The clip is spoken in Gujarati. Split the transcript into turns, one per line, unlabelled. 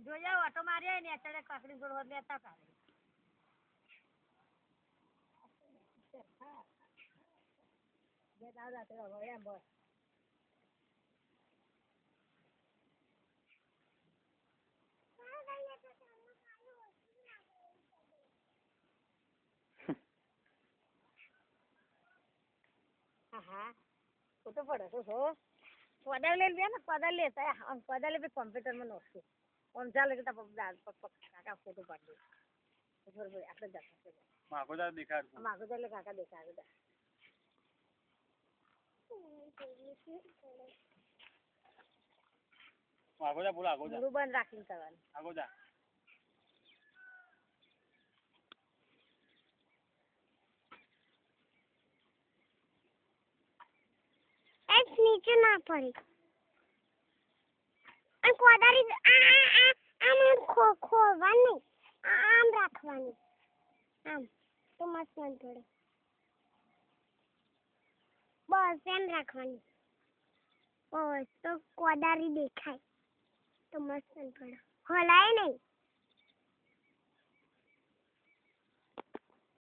જોયા ઓટો માર્યા ને અત્યારે કાકડી જોડવા લેતા કાઢે જે દાદા તો હવે એમ બસ હા ફોટો પડે શું કોદાળ લઈ લે ને કોદાળ લેતા આમ કોદાળ બી કોમ્પ્યુટરમાં નોખશું આમ ચાલે કે કાકા ફોટો પાડી દે બરોબર આપણે જતા માગોદાર દેખાડ માગોદાર એટલે કાકા દેખાડ આગોદા બોલો આગોદા બંધ રાખીને કરવાનું આગોદા એક નીચે ના પડી અને કોદારી આમ ખોવાનું આમ રાખવાનું આમ તો મસ્ત ન પડે બસ એમ રાખવાનું બસ તો કોદારી દેખાય તો મસ્ત ન પડે હલાય નહીં